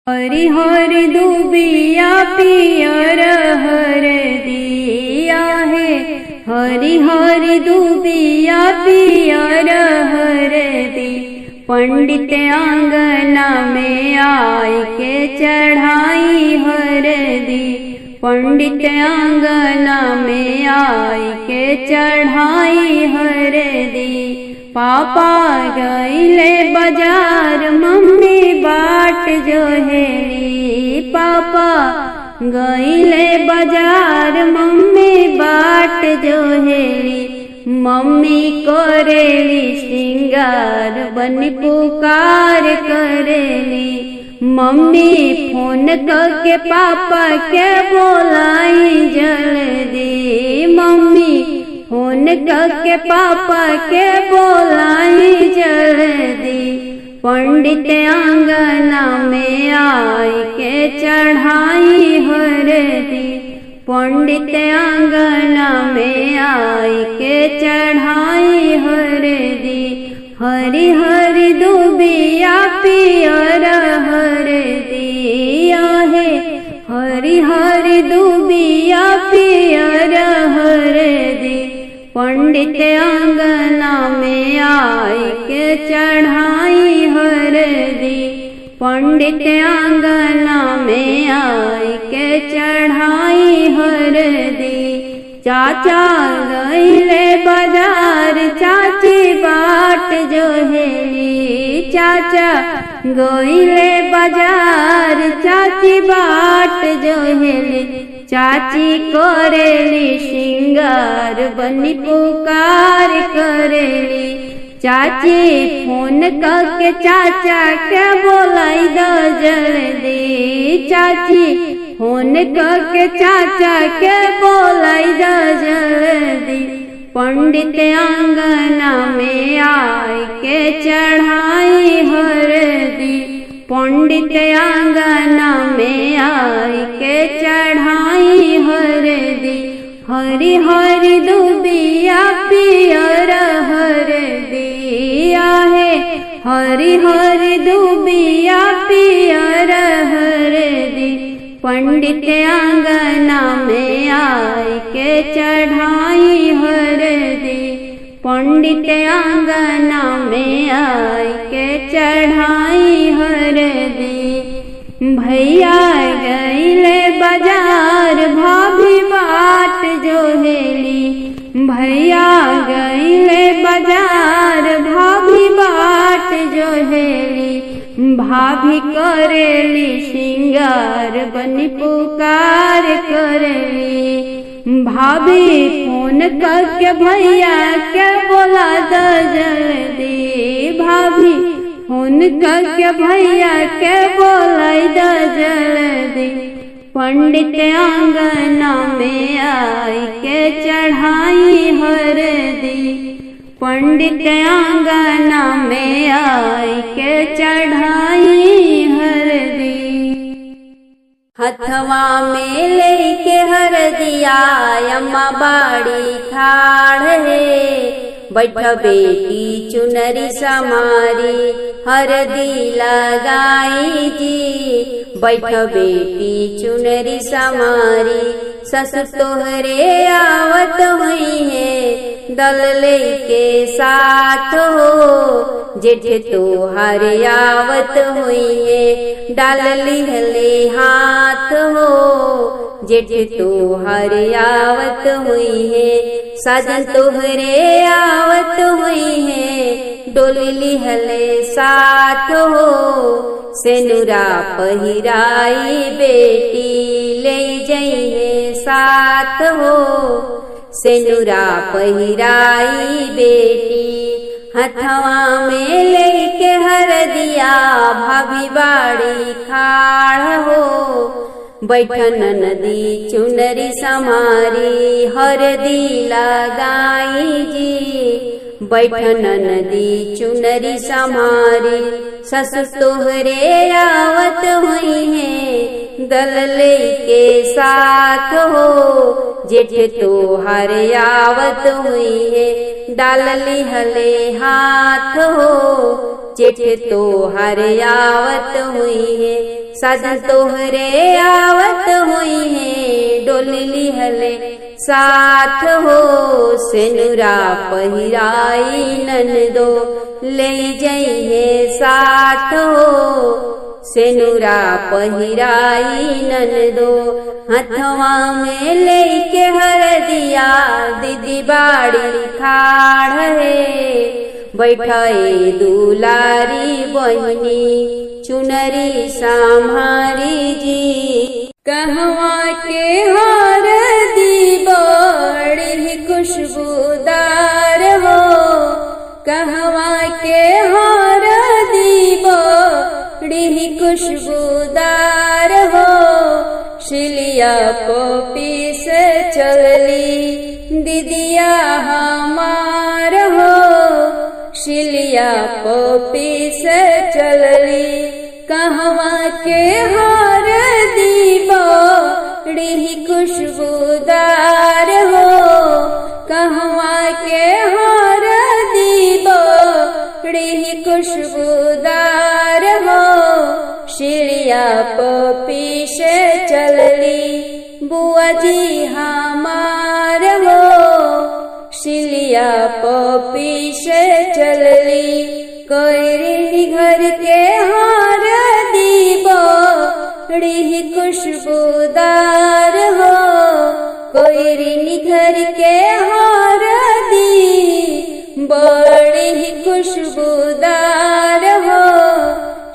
हरि हरि दुबिया पियर हरदिया है। हरि हरि दुबिया पियर हरदी। पंडित आंगना में आई के चढ़ाई हरदी। पंडित आंगना में आई के चढ़ाई हरदी। पापा गईले बाजार मम्मी बाट जोहेली। पापा गईले बाजार मम्मी बाट जोहेली। मम्मी करेली श्रृंगार बनी पुकार करेली। मम्मी फोन करके पापा के बोलाई जल्दी। मम्मी फोन करके पापा के बोलाई जल्दी। पंडित आंगना में आई के चढ़ाई हरदी। पंडित आंगना में आई के चढ़ाई हरदी। हरि हरि दुबिया पियर हरदिया है। हरि हरि दुबिया पियर हरदी। पंडित आंगना में आई के चढ़ाई हरदी। पंडित आंगना में आई के चढ़ाई हरदी। चाचा गईले बाजार चाची बाट जोहेली। चाचा गईले बाजार चाची बाट जोहेली। चाची करेली श्रृंगार बनी पुकार करेली। चाची फोन करके चाचा के बोलाई द जल्दी। चाची फोन करके चाचा के बोलाई द जल्दी। पंडित आंगना में आई के चढ़ाई हरदी। पंडित आंगना में आई के चढ़ाई हरदी। हरि हरि दुबिया पियर हरदिया है। हरि हरि दुबिया पियर हरदी। पंडित आंगना में आई के चढ़ाई हरदी। पंडित आंगना में आई के चढ़ाई हरदी। भैया गईले बाजार भाभी बाट जोहेली। भैया गईले बाजार भाभी बाट जोहेली। भाभी करेली श्रृंगार बनी पुकार करेली। भाभी फोन करके भैया के बोला द जल्दी। भाभी फोन करके भैया के बोलाई द जल्दी। पंडित आंगना में आई के चढ़ाई हरदी। पंडित आंगना में आई के चढ़ाई हरदी। हथवा में लेके हरदिया अम्मा बाड़ी ठाड़ है। बैठ बेटी चुनरी समारी हरदी लगाई जी। बैठ बेटी चुनरी समारी ससुर तोहरे आवत हुई है दल लेके साथ हो। जेठ तोहर आवत हुई है डाल लिहले हाथ हो। जेठ तोहर आवत हुई है साजन तोहरे आवत हुई है डोली लिहले साथ हो। सेनुरा पहिराई बेटी ले जइहे साथ हो। सेनुरा पहिराई बेटी हथवा में लेके हरदिया भाभी बाड़ी खाड़ हो। बैठन नदी चुनरी समारी हरदी लगाई जी। बैठन नदी चुनरी समारी ससुर तोहरे आवत हुई है दल लेके साथ हो। जेठ तोहर आवत हुई है डाल लिहले हाथ हो। जेठ तोहर आवत हुई है साजन तोहरे आवत हुई है डोली हले साथ हो सेनुरा पहिराई ननदो ले जइहे साथ हो सेनुरा पहिराई ननदो हथवा में लेके हरदिया दीदी बाड़ी खाड़ है बैठाए दुलारी बहनी चुनरी संहारी जी कहवा के हरदी बड़ी खुशबूदार हो कहवा के हरदी बड़ी खुशबूदार हो शिलिया पोपी से चलली दीदिया हमार हो शिलिया पोपी से चलली कहवा के हरदी बड़ी खुशबूदार हो कहवा के हरदी बड़ी खुशबूदार हो शिलिया पोपी से चलली बुआ जी हमार हो शिलिया पोपी से चलली कोयरी घर के हरदी बड़ी खुशबूदार हो कोयरी घर के हरदी बड़ी खुशबूदार हो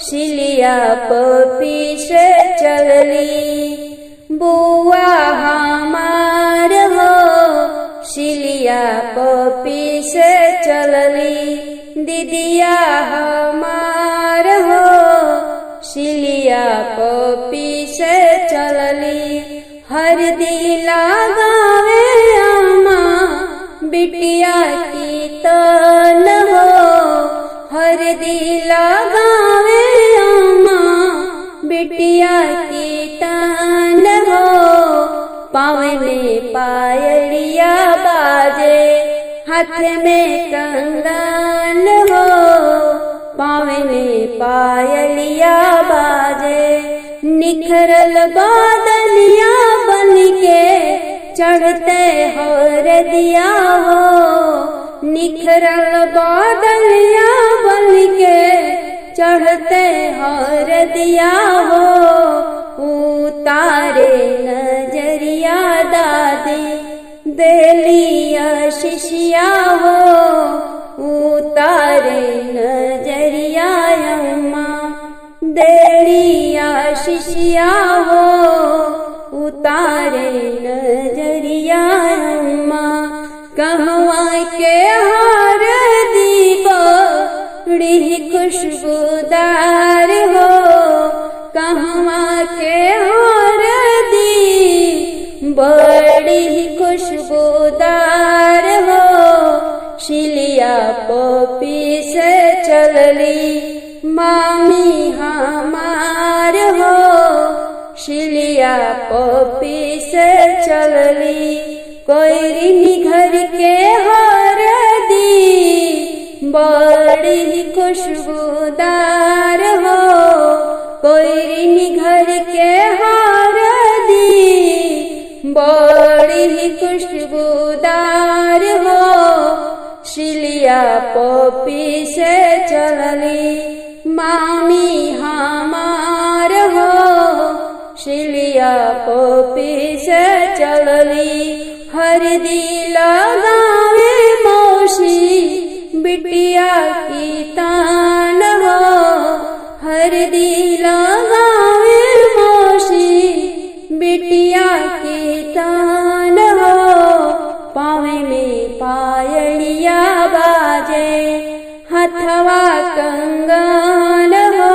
शिलिया पोपी से चलली बुआ हमार हो शिलिया पोपी से चलली दीदिया हमार हो शिलिया पोपी से चलली हरदी लगावे अम्मा बिटिया की तन हो हरदी लगावे अम्मा बिटिया की तन हो पाँव में पायलिया बाजे हाथ में कंगन हो पाँव में पायलिया बाजे निखरल बादलिया बन के चढ़ते हरदिया हो निखरल बादलिया बन के चढ़ते हरदिया हो उतारे नजरिया दादी देलिया शिशिया हो उतारे नजरिया अम्मा देलिया शिशिया हो उतारे नजरिया अम्मा कहवा के हरदी बड़ी खुशबूदार हो कहवा के हरदी बड़ी खुशबूदार हो शिलिया पोपी से चलली मामी हमार हो शिलिया पोपी से चलली कोयरी घर के हरदी बड़ी खुशबूदार हो कोयरी घर के हरदी बड़ी खुशबूदार हो शिलिया पोपी से चलली मामी हमार हो शिलिया पोपी से चलली हरदी लगावे मौसी बिटिया की तान हो हरदी लगावे मौसी बिटिया की तान हो पाँव में पायलिया बाजे हथवा कंगन हो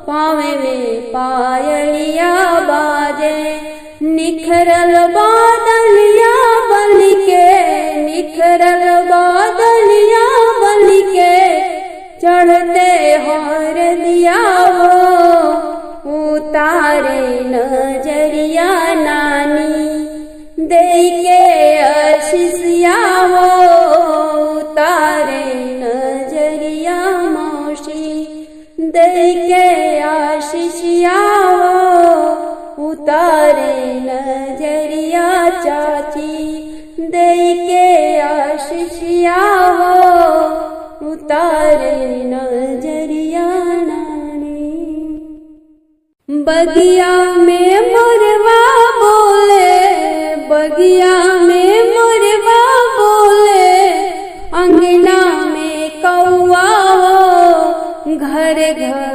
पाँव में पायलिया बाजे निखरल बादलिया बन के निखरल बादलिया बन के चढ़ते हरदिया हो उतारे नजरिया नानी दे के आशीषिया हो उतारे नजरिया मौसी दे के आशीष आशीषिया हो उतारे नजरिया चाची दई के आशीषिया हो उतारे नजरिया नानी। बगिया में मोरवा बोले बगिया में मोरवा बोले अंगना में कौआ हो घर घर